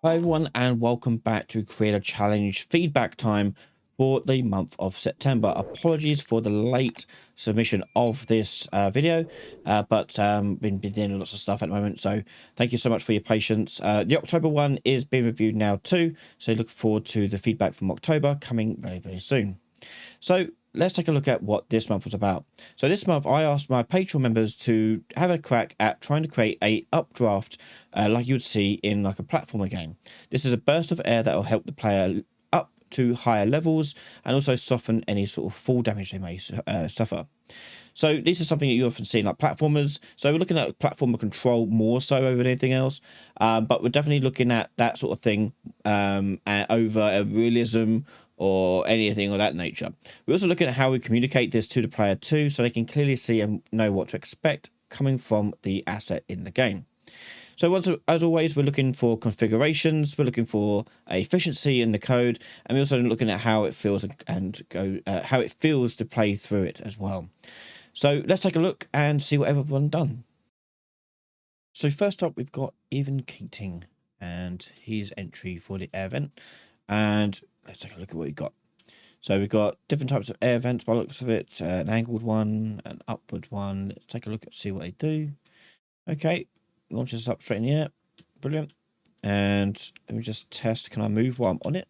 Hi everyone and welcome back to Creator Challenge feedback time for the month of September. Apologies for the late submission of this video, but been doing lots of stuff at the moment, so thank you so much for your patience. The October one is being reviewed now too, so look forward to the feedback from October coming very soon. So let's take a look at what this month was about. So this month I asked my Patron members to have a crack at trying to create a updraft like you would see in like a platformer game. This is a burst of air that will help the player up to higher levels and also soften any sort of fall damage they may suffer. So this is something that you often see in like platformers. So we're looking at platformer control more so over anything else, but we're definitely looking at that sort of thing over a realism or anything of that nature. We're also looking at how we communicate this to the player too, so they can clearly see and know what to expect coming from the asset in the game. So as always, we're looking for configurations, we're looking for efficiency in the code, and we're also looking at how it feels how it feels to play through it as well. So let's take a look and see what everyone done. So first up, we've got Evan Keting and his entry for the air vent, and let's take a look at what we got. So we've got different types of air vents by the looks of it, an angled one, an upward one. Let's take a look and see what they do. Okay, launches up straight in the air. Brilliant. And let me just test, can I move while I'm on it?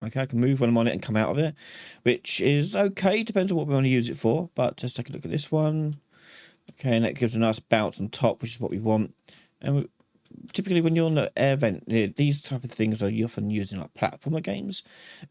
Okay, I can move when I'm on it and come out of it, which is okay, depends on what we want to use it for, but let's take a look at this one. Okay, and that gives a nice bounce on top, which is what we want. And typically when you're on the air vent, these type of things are often used in like platformer games,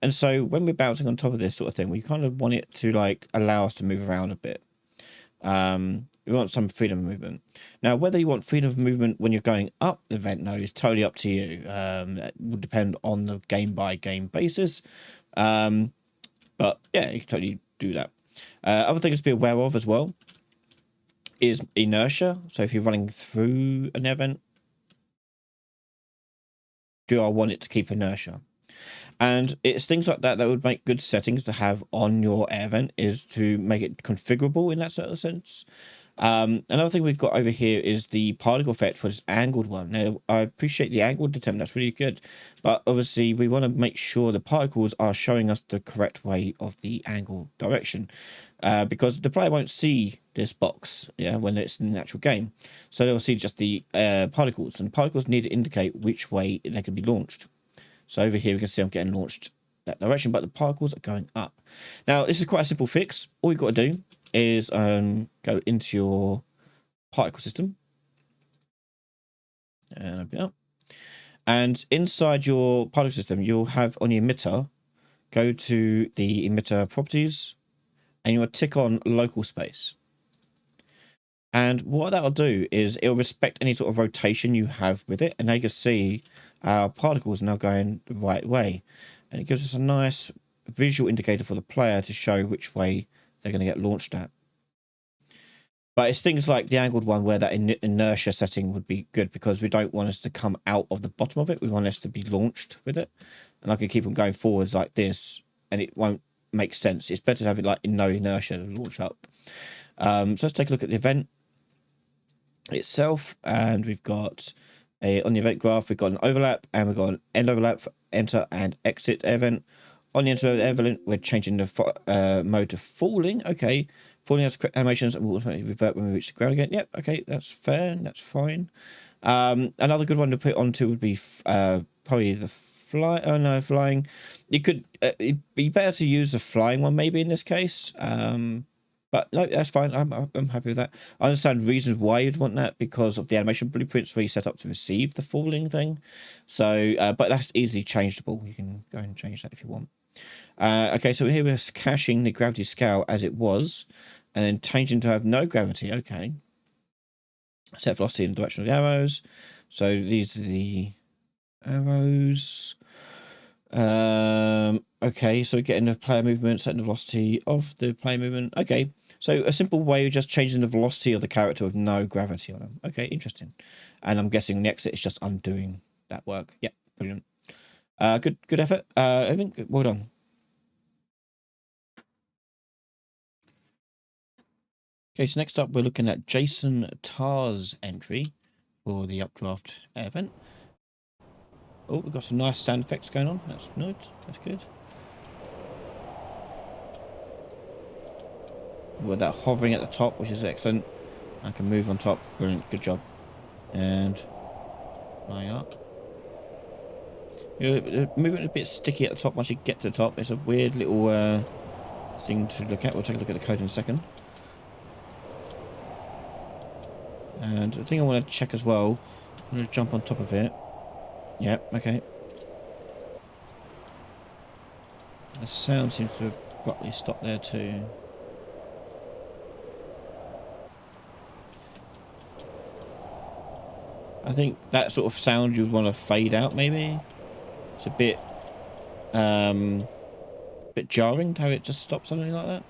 and so when we're bouncing on top of this sort of thing, we kind of want it to like allow us to move around a bit. We want some freedom of movement. Now, whether you want freedom of movement when you're going up the vent, though, is totally up to you. That would depend on the game by game basis, but yeah, you can totally do that. Other things to be aware of as well is inertia. So if you're running through an air vent, do I want it to keep inertia? And it's things like that that would make good settings to have on your air vent, is to make it configurable in that sort of sense. Another thing we've got over here is the particle effect for this angled one. Now, I appreciate the angled attempt, that's really good, but obviously we want to make sure the particles are showing us the correct way of the angle direction, because the player won't see this box when it's in the actual game, so they'll see just the particles, and particles need to indicate which way they can be launched. So over here we can see I'm getting launched that direction, but the particles are going up. Now this is quite a simple fix. All you've got to do is go into your particle system and open it up. And inside your particle system, you'll have on your emitter, go to the emitter properties, and you'll tick on local space. And what that'll do is it'll respect any sort of rotation you have with it. And now you can see our particles are now going the right way. And it gives us a nice visual indicator for the player to show which way they're going to get launched at. But it's things like the angled one where that inertia setting would be good, because we don't want us to come out of the bottom of it. We want us to be launched with it. And I can keep on going forwards like this, and it won't make sense. It's better to have it like in no inertia to launch up. So let's take a look at the event itself, and we've got on the event graph, we've got an overlap, and we've got an end overlap for enter and exit event. On the enter event, we're changing the mode to falling. Okay, falling has correct animations and will automatically revert when we reach the ground again. Yep, okay, that's fair, that's fine. Another good one to put onto would be probably the fly. Oh no, flying. You could it'd be better to use the flying one maybe in this case. But no, that's fine. I'm happy with that. I understand reasons why you'd want that, because of the animation blueprints where you set up to receive the falling thing. So, but that's easily changeable. You can go and change that if you want. Okay, so here we're caching the gravity scale as it was, and then changing to have no gravity. Okay. Set velocity in the direction of the arrows. So these are the arrows. Okay, so we're getting the player movement, setting the velocity of the player movement. Okay, so a simple way of just changing the velocity of the character with no gravity on them. Okay, interesting. And I'm guessing the exit is just undoing that work. Yeah, brilliant. Good effort. I think well done. Okay, so next up we're looking at Jason Tar's entry for the Updraft event. Oh, we've got some nice sound effects going on. That's good. That's good. With that hovering at the top, which is excellent. I can move on top. Brilliant. Good job. And flying up. Moving a bit sticky at the top once you get to the top. It's a weird little thing to look at. We'll take a look at the code in a second. And the thing I want to check as well, I'm going to jump on top of it. Yep, okay. The sound seems to abruptly stop there too. I think that sort of sound you'd want to fade out maybe. It's a bit jarring to have it just stop something like that.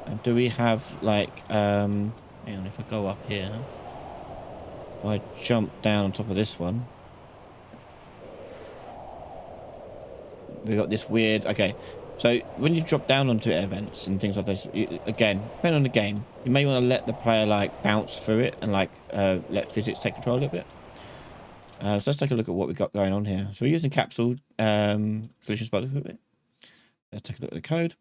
And do we have like hang on, if I go up here, if I jump down on top of this one, we got this weird, okay, so when you drop down onto events and things like this, again, depending on the game, you may want to let the player like bounce through it and like let physics take control a little bit. So let's take a look at what we've got going on here. So we're using capsule collision spot a little bit. Let's take a look at the code.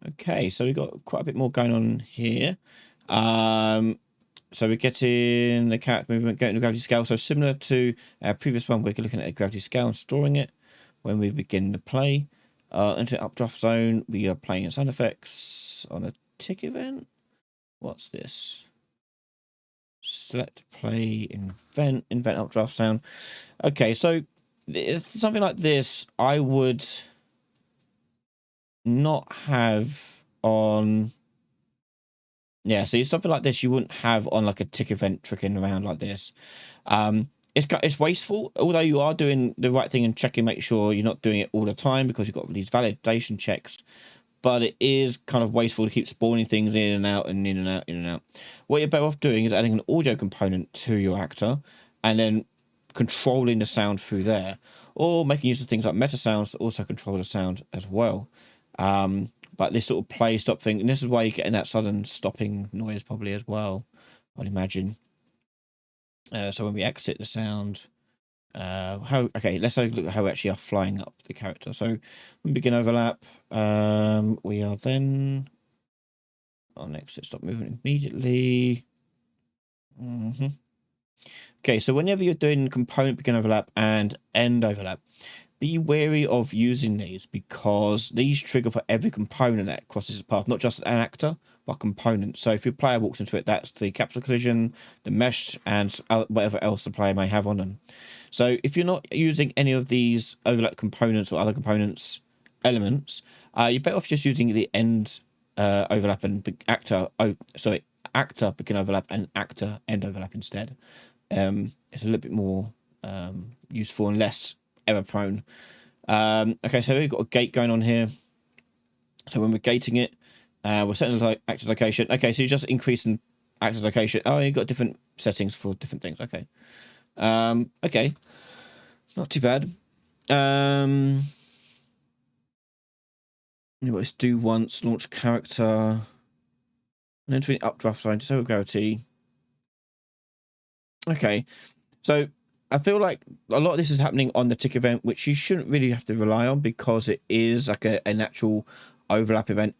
Okay, so we've got quite a bit more going on here. So we're getting the character movement, getting the gravity scale. So similar to our previous one, we're looking at a gravity scale and storing it when we begin the play. Into the updraft zone, we are playing sound effects on a tick event. What's this? Select play, invent updraft sound. Okay, so something like this, I would not have on. Yeah, so something like this you wouldn't have on like a tick event tricking around like this. It's wasteful, although you are doing the right thing and checking, make sure you're not doing it all the time because you've got these validation checks. But it is kind of wasteful to keep spawning things in and out and in and out, in and out. What you're better off doing is adding an audio component to your actor and then controlling the sound through there, or making use of things like meta sounds to also control the sound as well. But this sort of play stop thing, and this is why you're getting that sudden stopping noise probably as well, I'd imagine. So when we exit the sound, okay, let's have a look at how we actually are flying up the character. So when we begin overlap, we are then on exit, stop moving immediately. Okay, so whenever you're doing component begin overlap and end overlap, be wary of using these because these trigger for every component that crosses the path, not just an actor, but component. So if your player walks into it, that's the capsule collision, the mesh, and whatever else the player may have on them. So if you're not using any of these overlap components or other components elements, you're better off just using the end overlap and actor. Oh, sorry, actor begin overlap and actor end overlap instead. It's a little bit more useful and less error prone. Okay, so we've got a gate going on here. So when we're gating it, we're setting the active location. Okay, so you're just increasing active location. Oh, you've got different settings for different things. Okay. Okay. Not too bad. Let's do once, launch character. And entering updraft zone, disable gravity. Okay. So I feel like a lot of this is happening on the tick event, which you shouldn't really have to rely on because it is like a natural overlap event,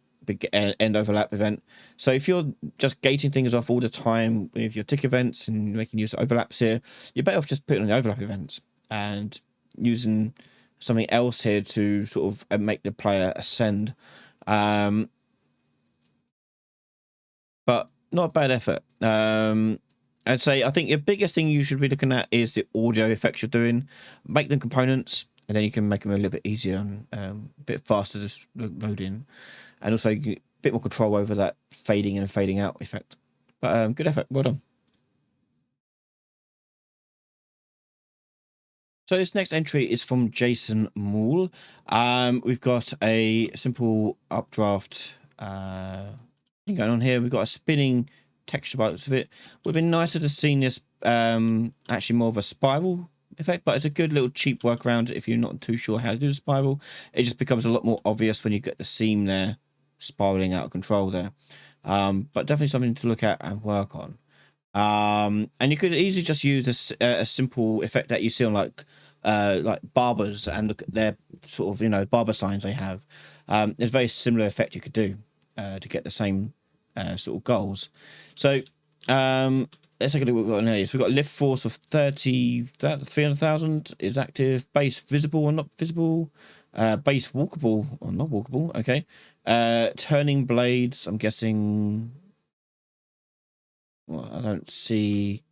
end overlap event. So if you're just gating things off all the time with your tick events and making use of overlaps here, you're better off just putting on the overlap events and using something else here to sort of make the player ascend. But not a bad effort. I'd say I think the biggest thing you should be looking at is the audio effects you're doing. Make them components, and then you can make them a little bit easier and a bit faster to load in, and also you get a bit more control over that fading in and fading out effect. But good effort, well done. So this next entry is from Jason Moore. We've got a simple updraft thing going on here. We've got a spinning texture by the looks of it. Would have been nicer to see this actually more of a spiral effect, but it's a good little cheap workaround if you're not too sure how to do the spiral. It just becomes a lot more obvious when you get the seam there spiraling out of control there. But definitely something to look at and work on. And you could easily just use a simple effect that you see on like barbers, and look at their sort of, you know, barber signs they have. There's a very similar effect you could do to get the same sort of goals. So let's take a look what we've got in here. So we've got lift force of 300,000 is active, base visible or not visible, base walkable or not walkable. Okay. Turning blades, I'm guessing. Well, I don't see.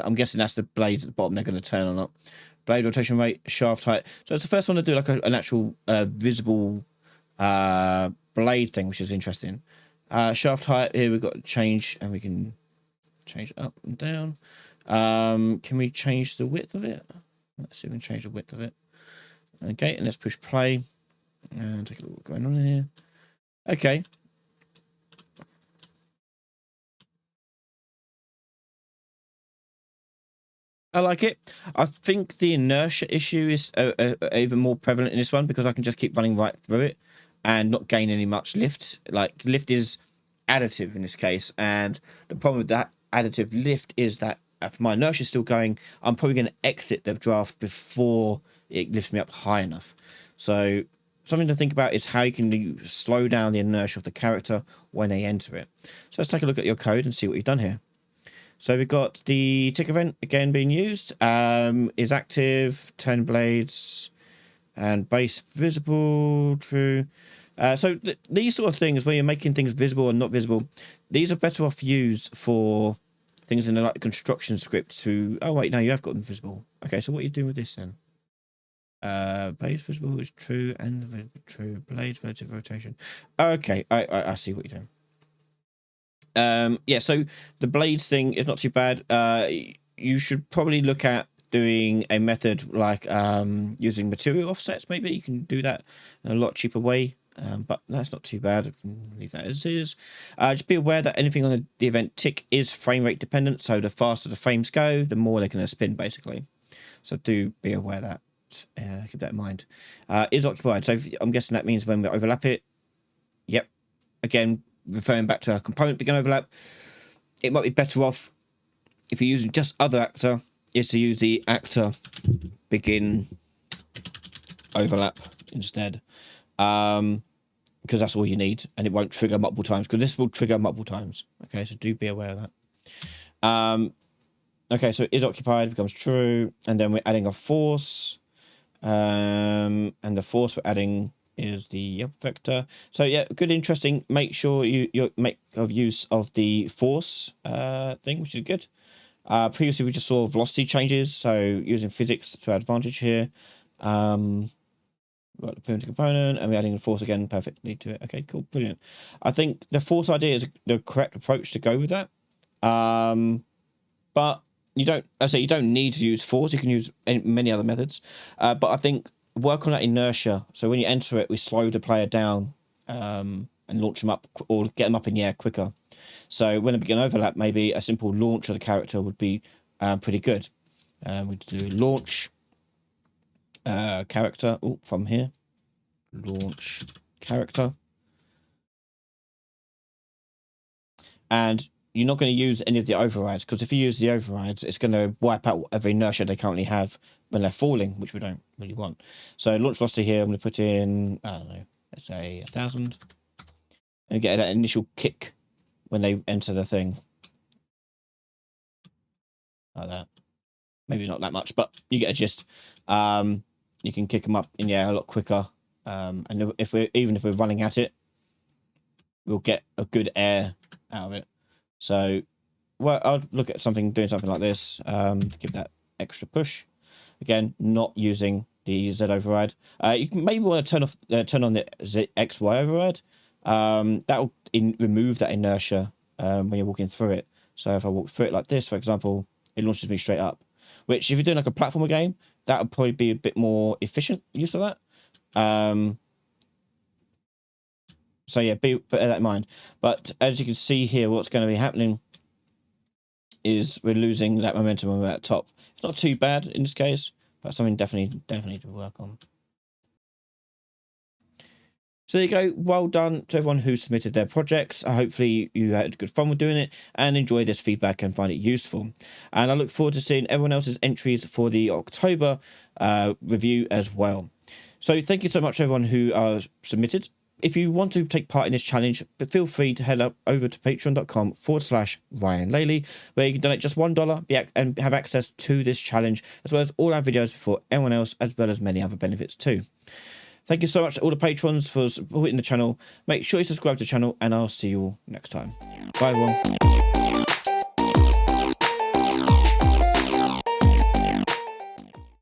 I'm guessing that's the blades at the bottom they're going to turn or not. Blade rotation rate, shaft height. So it's the first one to do like an actual visible blade thing, which is interesting. Shaft height here we've got to change, and we can change it up and down. Can we change the width of it? Let's see if we can change the width of it. Okay, and let's push play and take a look what's going on here. Okay. I like it. I think the inertia issue is even more prevalent in this one, because I can just keep running right through it and not gain any much lift. Like, lift is additive in this case, and the problem with that additive lift is that if my inertia is still going, I'm probably going to exit the draft before it lifts me up high enough. So something to think about is how you can slow down the inertia of the character when they enter it. So let's take a look at your code and see what you've done here. So we've got the tick event again being used, is active, 10 blades, and base visible, true. So these sort of things where you're making things visible and not visible, these are better off used for things in the like construction script to, oh wait, no, you have got them visible. Okay, so what are you doing with this then? Base visible is true and true, blades relative rotation. Okay, I see what you're doing. Yeah, so the blades thing is not too bad. You should probably look at doing a method like using material offsets. Maybe you can do that in a lot cheaper way, but that's not too bad. I can leave that as is. Just be aware that anything on the event tick is frame rate dependent, so the faster the frames go, the more they're going to spin, basically. So do be aware of that. Keep that in mind. Is occupied, so I'm guessing that means when we overlap it. Yep. Again, referring back to our component begin overlap, it might be better off if you're using just other actor is to use the actor begin overlap instead, because that's all you need, and it won't trigger multiple times, because this will trigger multiple times. Okay, so do be aware of that. Okay, so is occupied becomes true, and then we're adding a force, and the force we're adding is the vector. So yeah, good, interesting. Make sure you make of use of the force thing, which is good. Previously we just saw velocity changes, so using physics to our advantage here. We've got the primitive component, and we're adding the force again perfectly to it. Okay, cool, brilliant. I think the force idea is the correct approach to go with that. But you don't, I say you don't need to use force. You can use many other methods. But I think work on that inertia. So when you enter it, we slow the player down and launch them up, or get them up in the air quicker. So when they begin overlap, maybe a simple launch of the character would be pretty good. We do launch character from here. Launch character. And you're not going to use any of the overrides, because if you use the overrides, it's going to wipe out whatever inertia they currently have when they're falling, which we don't really want. So launch velocity here, I'm going to put in, I don't know, let's say 1,000, and get that initial kick when they enter the thing. Like that. Maybe not that much, but you get a gist. You can kick them up in the air a lot quicker. And even if we're running at it, we'll get a good air out of it. So, well, I'll look at doing something like this, to give that extra push. Again, not using the Z override. You can maybe want to turn on the XY override. That'll remove that inertia when you're walking through it. So if I walk through it like this, for example, it launches me straight up. Which, if you're doing like a platformer game, that would probably be a bit more efficient use of that. So yeah, bear that in mind. But as you can see here, what's going to be happening is we're losing that momentum when we're at the top. It's not too bad in this case, but something definitely to work on. So there you go. Well done to everyone who submitted their projects. Hopefully you had good fun with doing it and enjoy this feedback and find it useful. And I look forward to seeing everyone else's entries for the October review as well. So thank you so much everyone who submitted. If you want to take part in this challenge, feel free to head up over to patreon.com/Ryan Laley, where you can donate just $1 and have access to this challenge, as well as all our videos before anyone else, as well as many other benefits too. Thank you so much to all the patrons for supporting the channel. Make sure you subscribe to the channel, and I'll see you all next time. Bye everyone.